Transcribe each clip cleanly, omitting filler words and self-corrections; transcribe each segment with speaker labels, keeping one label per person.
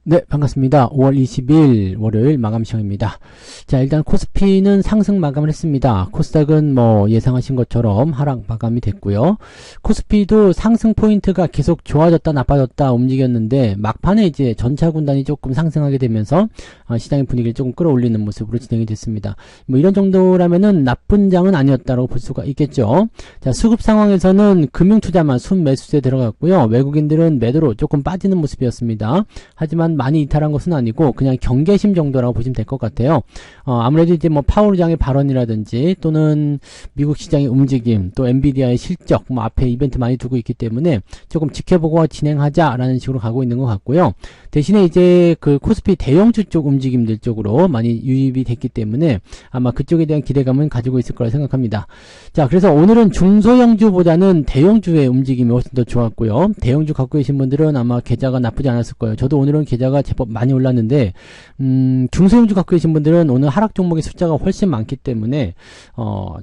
Speaker 1: 네, 반갑습니다. 5월 20일 월요일 마감 시간입니다. 자, 일단 코스피는 상승 마감을 했습니다. 코스닥은 뭐 예상하신 것처럼 하락 마감이 됐고요. 코스피도 상승 포인트가 계속 좋아졌다 나빠졌다 움직였는데 막판에 이제 전차 군단이 조금 상승하게 되면서 시장의 분위기를 조금 끌어올리는 모습으로 진행이 됐습니다. 뭐 이런 정도라면은 나쁜 장은 아니었다고 볼 수가 있겠죠. 자, 수급 상황에서는 금융투자만 순매수세에 들어갔고요. 외국인들은 매도로 조금 빠지는 모습이었습니다. 하지만 많이 이탈한 것은 아니고 그냥 경계심 정도라고 보시면 될 것 같아요. 아무래도 이제 뭐 파월 의장의 발언이라든지 또는 미국 시장의 움직임, 또 엔비디아의 실적, 뭐 앞에 이벤트 많이 두고 있기 때문에 조금 지켜보고 진행하자라는 식으로 가고 있는 것 같고요. 대신에 이제 그 코스피 대형주 쪽 움직임들 쪽으로 많이 유입이 됐기 때문에 아마 그쪽에 대한 기대감은 가지고 있을 거라 생각합니다. 자, 그래서 오늘은 중소형주보다는 대형주의 움직임이 훨씬 더 좋았고요. 대형주 갖고 계신 분들은 아마 계좌가 나쁘지 않았을 거예요. 저도 오늘은 계좌가 제법 많이 올랐는데 중소형주 갖고 계신 분들은 오늘 하락 종목의 숫자가 훨씬 많기 때문에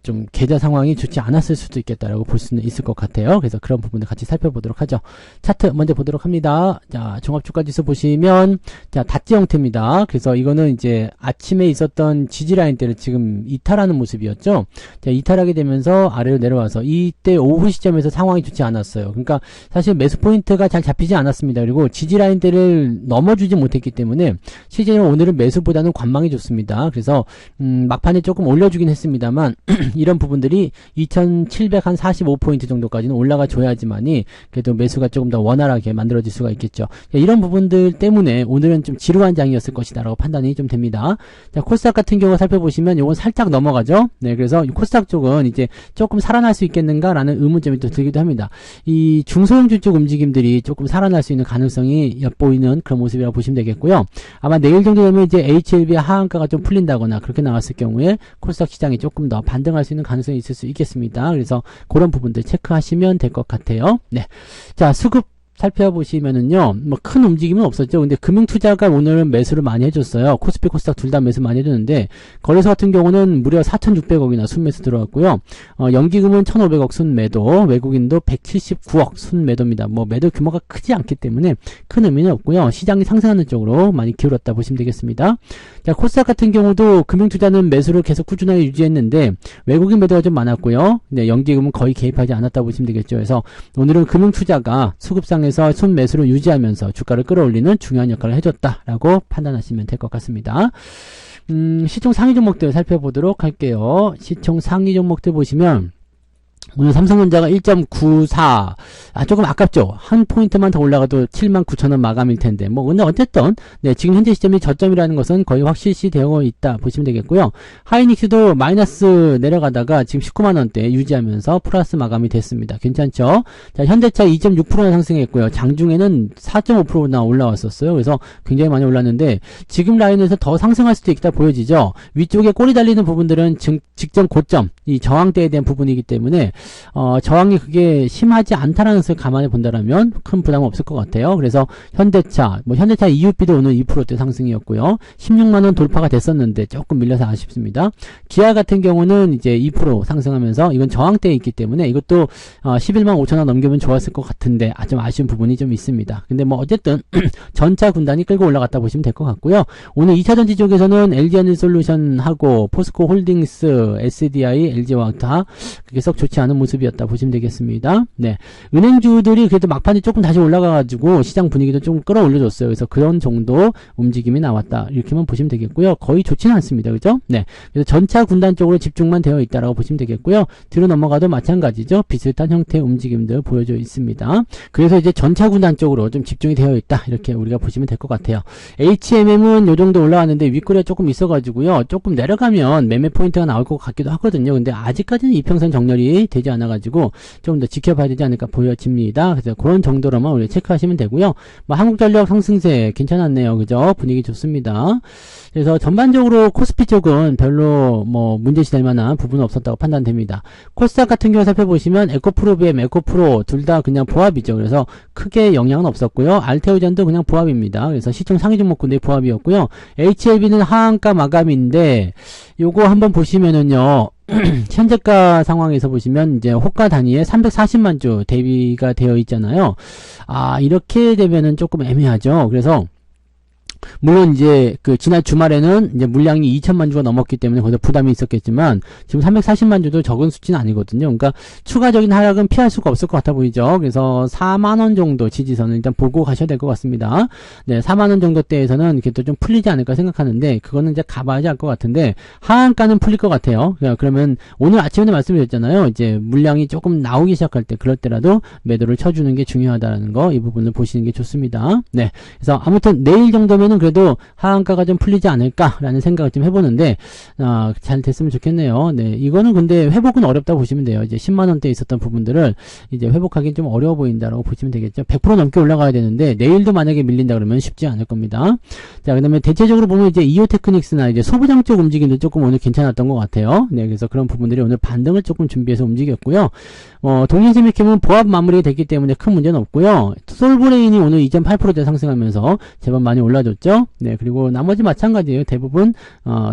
Speaker 1: 좀 계좌 상황이 좋지 않았을 수도 있겠다라고 볼 수는 있을 것 같아요. 그래서 그런 부분을 같이 살펴보도록 하죠. 차트 먼저 보도록 합니다. 자, 종합주가지수 보시면 자, 다지 형태입니다. 그래서 이거는 이제 아침에 있었던 지지라인대를 지금 이탈하는 모습이었죠. 자, 이탈하게 되면서 아래로 내려와서 이때 오후 시점에서 상황이 좋지 않았어요. 그러니까 사실 매수 포인트가 잘 잡히지 않았습니다. 그리고 지지라인대를 넘어주지 못했기 때문에 실제로 오늘은 매수보다는 관망이 좋습니다. 그래서 막판에 조금 올려주긴 했습니다만 이런 부분들이 2745포인트 정도까지는 올라가 줘야지만이 그래도 매수가 조금 더 원활하게 만들어질 수가 있겠죠. 이런 부분들 때문에 오늘은 좀 지루한 장이었을 것이다 라고 판단이 좀 됩니다. 자, 코스닥 같은 경우 살펴보시면 요건 살짝 넘어가죠. 네, 그래서 코스닥 쪽은 이제 조금 살아날 수 있겠는가 라는 의문점이 또 들기도 합니다. 이 중소형주 쪽 움직임들이 조금 살아날 수 있는 가능성이 엿보이는 그런 모습이라고 보시면 되겠고요. 아마 내일 정도 되면 이제 HLB의 하한가가 좀 풀린다거나 그렇게 나왔을 경우에 코스닥 시장이 조금 더 반등할 수 있는 가능성이 있을 수 있겠습니다. 그래서 그런 부분들 체크하시면 될 것 같아요. 네. 자, 수급 살펴보시면은요, 뭐 큰 움직임은 없었죠. 근데 금융투자가 오늘은 매수를 많이 해줬어요. 코스피, 코스닥 둘 다 매수 많이 해줬는데, 거래소 같은 경우는 무려 4,600억이나 순매수 들어갔고요. 연기금은 1,500억 순매도, 외국인도 179억 순매도입니다. 뭐 매도 규모가 크지 않기 때문에 큰 의미는 없고요. 시장이 상승하는 쪽으로 많이 기울었다 보시면 되겠습니다. 자, 코스닥 같은 경우도 금융투자는 매수를 계속 꾸준하게 유지했는데, 외국인 매도가 좀 많았고요. 네, 연기금은 거의 개입하지 않았다 보시면 되겠죠. 그래서 오늘은 금융투자가 수급상에 에서 순매수를 유지하면서 주가를 끌어올리는 중요한 역할을 해줬다라고 판단하시면 될 것 같습니다. 시총 상위 종목들 살펴보도록 할게요. 시총 상위 종목들 보시면 오늘 삼성전자가 1.94 조금 아깝죠. 한 포인트만 더 올라가도 79,000원 마감일 텐데 뭐 근데 어쨌든 네, 지금 현재 시점이 저점이라는 것은 거의 확실시 되어 있다 보시면 되겠고요. 하이닉스도 마이너스 내려가다가 지금 19만원대 유지하면서 플러스 마감이 됐습니다. 괜찮죠? 자, 현대차 2.6%나 상승했고요. 장중에는 4.5%나 올라왔었어요. 그래서 굉장히 많이 올랐는데 지금 라인에서 더 상승할 수도 있다 보여지죠. 위쪽에 꼬리 달리는 부분들은 직전 고점 이 저항대에 대한 부분이기 때문에 저항이 그게 심하지 않다라는 것을 감안해 본다라면 큰 부담은 없을 것 같아요. 그래서 현대차 EUP도 오늘 2%대 상승이었고요. 16만원 돌파가 됐었는데 조금 밀려서 아쉽습니다. 기아 같은 경우는 이제 2% 상승하면서 이건 저항대에 있기 때문에 이것도 11만 5천원 넘기면 좋았을 것 같은데 좀 아쉬운 부분이 좀 있습니다. 근데 뭐 어쨌든 전차 군단이 끌고 올라갔다 보시면 될 것 같고요. 오늘 2차전지 쪽에서는 LG에너지솔루션하고 포스코 홀딩스, SDI, LG화학 그게 썩 좋지 않은 모습이었다 보시면 되겠습니다. 네, 은행주들이 그래도 막판에 조금 다시 올라가가지고 시장 분위기도 좀 끌어올려줬어요. 그래서 그런 정도 움직임이 나왔다 이렇게만 보시면 되겠고요. 거의 좋지는 않습니다. 그죠? 네, 그래서 전차 군단 쪽으로 집중만 되어 있다라고 보시면 되겠고요. 뒤로 넘어가도 마찬가지죠. 비슷한 형태의 움직임들 보여져 있습니다. 그래서 이제 전차 군단 쪽으로 좀 집중이 되어 있다 이렇게 우리가 보시면 될 것 같아요. HMM은 요 정도 올라왔는데 윗꼬리가 조금 있어가지고요. 조금 내려가면 매매 포인트가 나올 것 같기도 하거든요. 근데 아직까지는 이평선 정렬이 되지 않아가지고 좀 더 지켜봐야 되지 않을까 보여집니다. 그래서 그런 정도로만 우리 체크하시면 되고요. 뭐 한국전력 상승세 괜찮았네요. 그죠? 분위기 좋습니다. 그래서 전반적으로 코스피 쪽은 별로 뭐 문제시 될 만한 부분은 없었다고 판단됩니다. 코스닥 같은 경우 살펴보시면 에코프로 비엠, 에코프로 둘 다 그냥 보합이죠. 그래서 크게 영향은 없었고요. 알테오전도 그냥 보합입니다. 그래서 시총 상위 종목군의 보합이었고요. HLB는 하한가 마감인데 요거 한번 보시면은요. 현재가 상황에서 보시면 이제 호가 단위에 340만 주 대비가 되어 있잖아요. 이렇게 되면은 조금 애매하죠. 그래서 물론 이제 그 지난 주말에는 이제 물량이 2천만 주가 넘었기 때문에 거기서 부담이 있었겠지만 지금 340만 주도 적은 수치는 아니거든요. 그러니까 추가적인 하락은 피할 수가 없을 것 같아 보이죠. 그래서 4만 원 정도 지지선을 일단 보고 가셔야 될 것 같습니다. 네, 4만 원 정도 대에서는 이렇게 또 좀 풀리지 않을까 생각하는데 그거는 이제 가봐야지 알 것 같은데 하한가는 풀릴 것 같아요. 그러면 오늘 아침에도 말씀드렸잖아요. 이제 물량이 조금 나오기 시작할 때 그럴 때라도 매도를 쳐주는 게 중요하다는 거 이 부분을 보시는 게 좋습니다. 네, 그래서 아무튼 내일 정도면 그래도 하한가가 좀 풀리지 않을까라는 생각을 좀 해보는데 잘 됐으면 좋겠네요. 네, 이거는 근데 회복은 어렵다고 보시면 돼요. 이제 10만원대에 있었던 부분들을 이제 회복하기는 좀 어려워 보인다라고 보시면 되겠죠. 100% 넘게 올라가야 되는데 내일도 만약에 밀린다 그러면 쉽지 않을 겁니다. 자, 그다음에 대체적으로 보면 이제 이오테크닉스나 이제 소부장 쪽 움직임도 조금 오늘 괜찮았던 것 같아요. 네, 그래서 그런 부분들이 오늘 반등을 조금 준비해서 움직였고요. 동인세미캠은 보합 마무리가 됐기 때문에 큰 문제는 없고요. 솔브레인이 오늘 2.8%대 상승하면서 제법 많이 올라줬죠. 네, 그리고 나머지 마찬가지예요. 대부분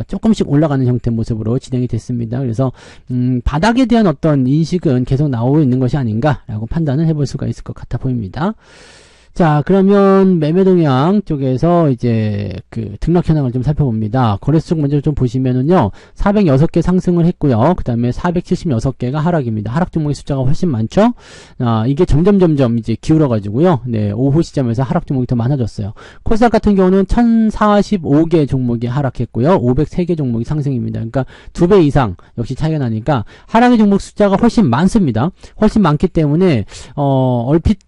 Speaker 1: 조금씩 올라가는 형태 모습으로 진행이 됐습니다. 그래서 바닥에 대한 어떤 인식은 계속 나오고 있는 것이 아닌가라고 판단을 해볼 수가 있을 것 같아 보입니다. 자, 그러면 매매 동향 쪽에서 이제 그 등락 현황을 좀 살펴봅니다. 거래소 쪽 먼저 좀 보시면은요, 406개 상승을 했고요. 그 다음에 476개가 하락입니다. 하락 종목의 숫자가 훨씬 많죠? 이게 점점 이제 기울어가지고요. 네, 오후 시점에서 하락 종목이 더 많아졌어요. 코스닥 같은 경우는 1045개 종목이 하락했고요. 503개 종목이 상승입니다. 그러니까 2배 이상 역시 차이가 나니까 하락의 종목 숫자가 훨씬 많습니다. 훨씬 많기 때문에, 얼핏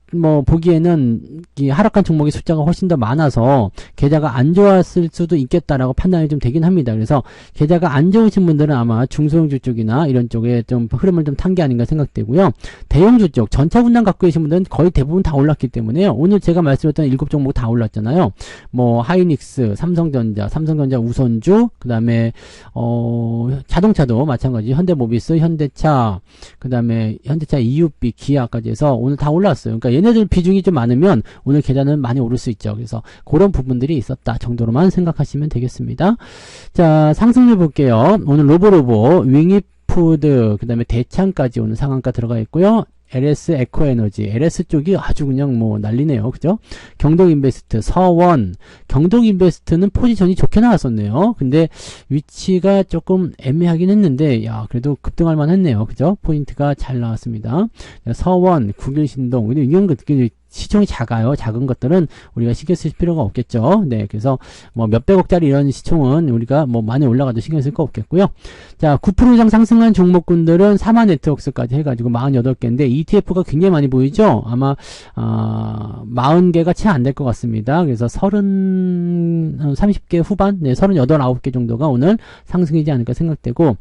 Speaker 1: 보기에는 이 하락한 종목의 숫자가 훨씬 더 많아서 계좌가 안 좋았을 수도 있겠다라고 판단이 좀 되긴 합니다. 그래서 계좌가 안 좋으신 분들은 아마 중소형주 쪽이나 이런 쪽에 좀 흐름을 좀 탄 게 아닌가 생각되고요. 대형주 쪽 전차 분당 갖고 계신 분들은 거의 대부분 다 올랐기 때문에요. 오늘 제가 말씀드렸던 7종목 다 올랐잖아요. 하이닉스, 삼성전자 우선주, 그 다음에 자동차도 마찬가지 현대모비스, 현대차, 그 다음에 현대차 EUB, 기아까지 해서 오늘 다 올랐어요. 그러니까 얘네들 비중이 좀 많으면 오늘 계좌는 많이 오를 수 있죠. 그래서 그런 부분들이 있었다 정도로만 생각하시면 되겠습니다. 자, 상승률 볼게요. 오늘 로보로보, 윙이푸드, 그 다음에 대창까지 오늘 상한가 들어가 있고요. LS 에코에너지, LS 쪽이 아주 그냥 난리네요. 그죠? 경동인베스트, 서원, 경동인베스트는 포지션이 좋게 나왔었네요. 근데 위치가 조금 애매하긴 했는데, 그래도 급등할 만 했네요. 그죠? 포인트가 잘 나왔습니다. 서원, 국일신동, 근데 이런 것, 시총이 작아요. 작은 것들은 우리가 신경 쓸 필요가 없겠죠. 네, 그래서 몇백억짜리 이런 시총은 우리가 많이 올라가도 신경 쓸 거 없겠고요. 자, 9% 이상 상승한 종목군들은 사마네트웍스까지 해가지고 48개인데 ETF가 굉장히 많이 보이죠. 아마 40개가 채 안 될 것 같습니다. 그래서 30개 후반, 네, 38, 9개 정도가 오늘 상승이지 않을까 생각되고,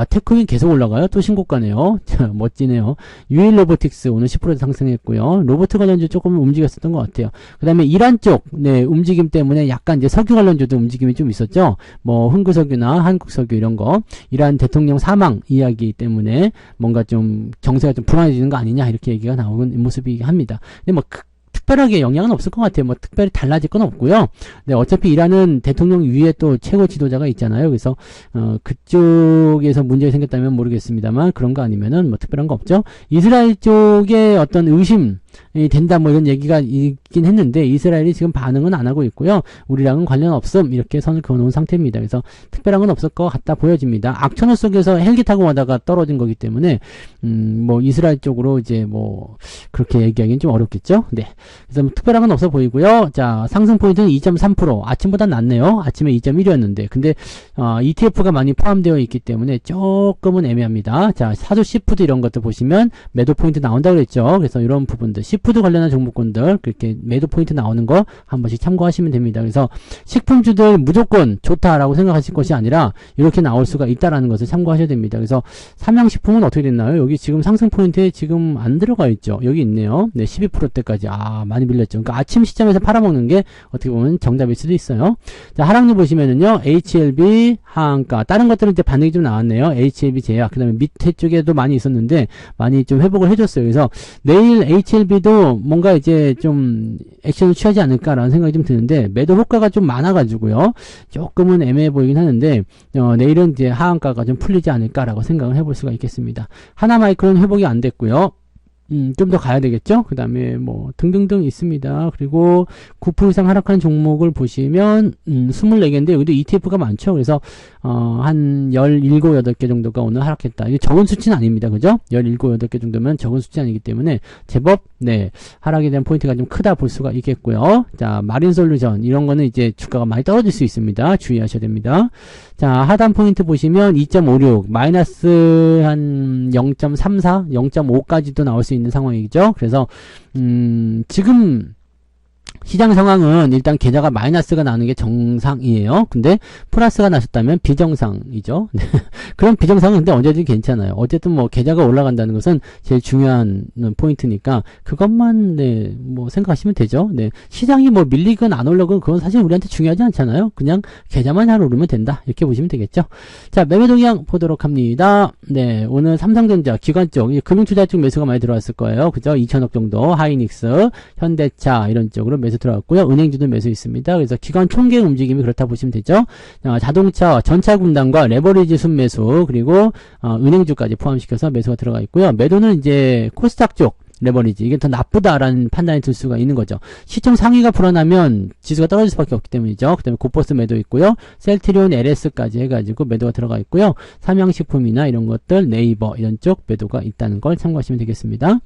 Speaker 1: 테크윈 계속 올라가요. 또 신고가네요. 자, 멋지네요. 유일로보틱스 오늘 10% 상승했고요. 로봇 관련주 조금 움직였었던 것 같아요. 그 다음에 이란 쪽, 네, 움직임 때문에 약간 이제 석유 관련주도 움직임이 좀 있었죠. 흥구석유나 한국석유 이런 거. 이란 대통령 사망 이야기 때문에 뭔가 좀 정세가 좀 불안해지는 거 아니냐 이렇게 얘기가 나오는 모습이긴 합니다. 근데 특별하게 영향은 없을 것 같아요. 특별히 달라질 건 없고요. 네, 어차피 이란은 대통령 위에 또 최고 지도자가 있잖아요. 그래서 그쪽에서 문제가 생겼다면 모르겠습니다만 그런 거 아니면은 특별한 거 없죠. 이스라엘 쪽에 어떤 의심이 된다 이런 얘기가 있긴 했는데 이스라엘이 지금 반응은 안 하고 있고요. 우리랑은 관련 없음 이렇게 선을 그어놓은 상태입니다. 그래서 특별한 건 없을 것 같다 보여집니다. 악천후 속에서 헬기 타고 가다가 떨어진 거기 때문에 이스라엘 쪽으로 이제 그렇게 얘기하기는 좀 어렵겠죠. 네. 그래서 특별한 건 없어 보이고요. 자, 상승 포인트는 2.3%. 아침보다 낫네요. 아침에 2.1이었는데. 근데 ETF가 많이 포함되어 있기 때문에 조금은 애매합니다. 자, 사조 시푸드 이런 것들 보시면 매도 포인트 나온다고 그랬죠. 그래서 이런 부분들, 시푸드 관련한 종목군들 그렇게 매도 포인트 나오는 거 한 번씩 참고하시면 됩니다. 그래서 식품주들 무조건 좋다라고 생각하실 것이 아니라 이렇게 나올 수가 있다라는 것을 참고하셔야 됩니다. 그래서 삼양식품은 어떻게 됐나요? 여기 지금 상승 포인트에 지금 안 들어가 있죠. 여기 있네요. 네, 12%대까지. 많이 밀렸죠. 그러니까 아침 시점에서 팔아먹는 게 어떻게 보면 정답일 수도 있어요. 자, 하락률 보시면은요, HLB 하한가, 다른 것들은 이제 반응이 좀 나왔네요. HLB 제약, 그 다음에 밑에 쪽에도 많이 있었는데, 많이 좀 회복을 해줬어요. 그래서 내일 HLB도 뭔가 이제 좀 액션을 취하지 않을까라는 생각이 좀 드는데, 매도 효과가 좀 많아가지고요, 조금은 애매해 보이긴 하는데, 내일은 이제 하한가가 좀 풀리지 않을까라고 생각을 해볼 수가 있겠습니다. 하나마이크로는 회복이 안 됐고요. 좀 더 가야 되겠죠? 그 다음에 뭐, 등등등 있습니다. 그리고 9% 이상 하락한 종목을 보시면, 24개인데, 여기도 ETF가 많죠? 그래서, 한 17, 8개 정도가 오늘 하락했다. 이게 적은 수치는 아닙니다. 그죠? 17, 8개 정도면 적은 수치 아니기 때문에, 제법, 네, 하락에 대한 포인트가 좀 크다 볼 수가 있겠고요. 자, 마린솔루션, 이런 거는 이제 주가가 많이 떨어질 수 있습니다. 주의하셔야 됩니다. 자, 하단 포인트 보시면 2.56, 마이너스 한 0.34, 0.5까지도 나올 수 있는 상황이죠. 그래서, 지금, 시장 상황은 일단 계좌가 마이너스가 나는 게 정상이에요. 근데 플러스가 나셨다면 비정상이죠. 그런 비정상은 근데 언제든지 괜찮아요. 어쨌든 뭐 계좌가 올라간다는 것은 제일 중요한 포인트니까 그것만 네, 뭐 생각하시면 되죠. 네. 시장이 뭐 밀리건 안 올라건 그건 사실 우리한테 중요하지 않잖아요. 그냥 계좌만 잘 오르면 된다. 이렇게 보시면 되겠죠. 자, 매매 동향 보도록 합니다. 네, 오늘 삼성전자 기관 쪽, 금융투자 쪽 매수가 많이 들어왔을 거예요. 그죠? 2천억 정도, 하이닉스, 현대차 이런 쪽으로 매수 들어갔고요. 은행주도 매수 있습니다. 그래서 기관 총계 움직임이 그렇다 보시면 되죠. 자동차 전차 군단과 레버리지 순매수 그리고 은행주까지 포함시켜서 매수가 들어가 있고요. 매도는 이제 코스닥 쪽 레버리지 이게 더 나쁘다라는 판단이 들 수가 있는 거죠. 시총 상위가 불어나면 지수가 떨어질 수밖에 없기 때문이죠. 그 다음에 고포스 매도 있고요. 셀트리온 LS까지 해가지고 매도가 들어가 있고요. 삼양식품이나 이런 것들 네이버 이런 쪽 매도가 있다는 걸 참고하시면 되겠습니다.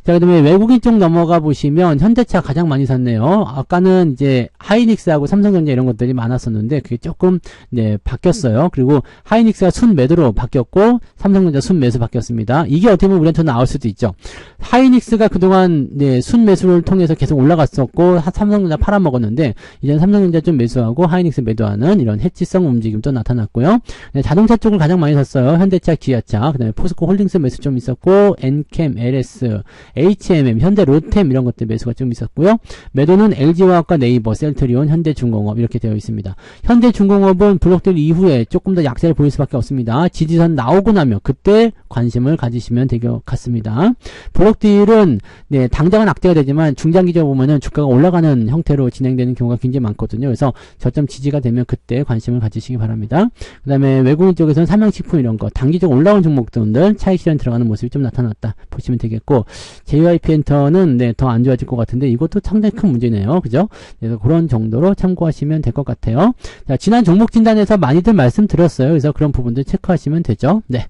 Speaker 1: 자, 그 다음에 외국인 쪽 넘어가 보시면 현대차 가장 많이 샀네요. 아까는 이제 하이닉스하고 삼성전자 이런 것들이 많았었는데 그게 조금 네 바뀌었어요. 그리고 하이닉스가 순 매도로 바뀌었고 삼성전자 순 매수 바뀌었습니다. 이게 어떻게 보면 우리한테 나올 수도 있죠. 하이닉스가 그동안 네, 순매수를 통해서 계속 올라갔었고 삼성전자 팔아먹었는데 이제는 삼성전자 좀 매수하고 하이닉스 매도하는 이런 해지성 움직임도 나타났고요. 네, 자동차 쪽을 가장 많이 샀어요. 현대차, 기아차, 그 다음에 포스코 홀딩스 매수 좀 있었고 엔캠, LS, HMM, 현대 로템 이런 것들 매수가 좀 있었고요. 매도는 LG화학과 네이버, 셀트리온, 현대중공업 이렇게 되어 있습니다. 현대중공업은 블록들 이후에 조금 더 약세를 보일 수밖에 없습니다. 지지선 나오고 나면 그때 관심을 가지시면 될 것 같습니다. 블록딜은 네, 당장은 악재가 되지만 중장기적으로 보면은 주가가 올라가는 형태로 진행되는 경우가 굉장히 많거든요. 그래서 저점 지지가 되면 그때 관심을 가지시기 바랍니다. 그 다음에 외국인 쪽에서는 삼양식품 이런 거 단기적으로 올라온 종목들은 차익 실현 들어가는 모습이 좀 나타났다 보시면 되겠고 JYP엔터는 네, 더 안 좋아질 것 같은데 이것도 상당히 큰 문제네요. 그죠? 그래서 그런 정도로 참고하시면 될 것 같아요. 자, 지난 종목 진단에서 많이들 말씀드렸어요. 그래서 그런 부분들 체크하시면 되죠. 네.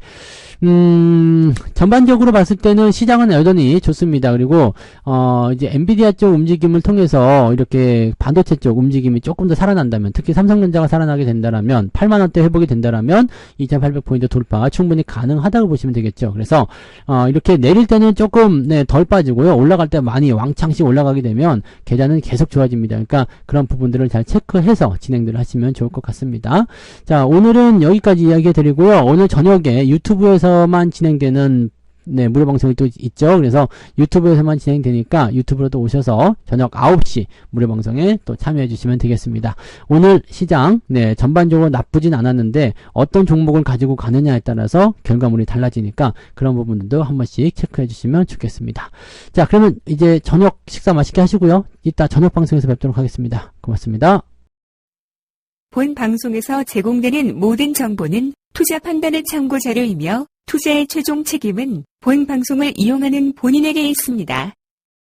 Speaker 1: 전반적으로 봤을 때는 시장은 여전히 좋습니다. 그리고 이제 엔비디아 쪽 움직임을 통해서 이렇게 반도체 쪽 움직임이 조금 더 살아난다면, 특히 삼성전자가 살아나게 된다라면 8만원대 회복이 된다라면 2800포인트 돌파 충분히 가능하다고 보시면 되겠죠. 그래서 이렇게 내릴 때는 조금 네, 덜 빠지고요. 올라갈 때 많이 왕창씩 올라가게 되면 계좌는 계속 좋아집니다. 그러니까 그런 부분들을 잘 체크해서 진행들을 하시면 좋을 것 같습니다. 자, 오늘은 여기까지 이야기 드리고요. 오늘 저녁에 유튜브에서만 진행되는 네, 무료 방송이 또 있죠. 그래서 유튜브에서만 진행되니까 유튜브로도 오셔서 저녁 9시 무료 방송에 또 참여해 주시면 되겠습니다. 오늘 시장 네, 전반적으로 나쁘진 않았는데 어떤 종목을 가지고 가느냐에 따라서 결과물이 달라지니까 그런 부분들도 한 번씩 체크해 주시면 좋겠습니다. 자, 그러면 이제 저녁 식사 맛있게 하시고요. 이따 저녁 방송에서 뵙도록 하겠습니다. 고맙습니다.
Speaker 2: 본 방송에서 제공되는 모든 정보는 투자 판단의 참고 자료이며 투자의 최종 책임은 본 방송을 이용하는 본인에게 있습니다.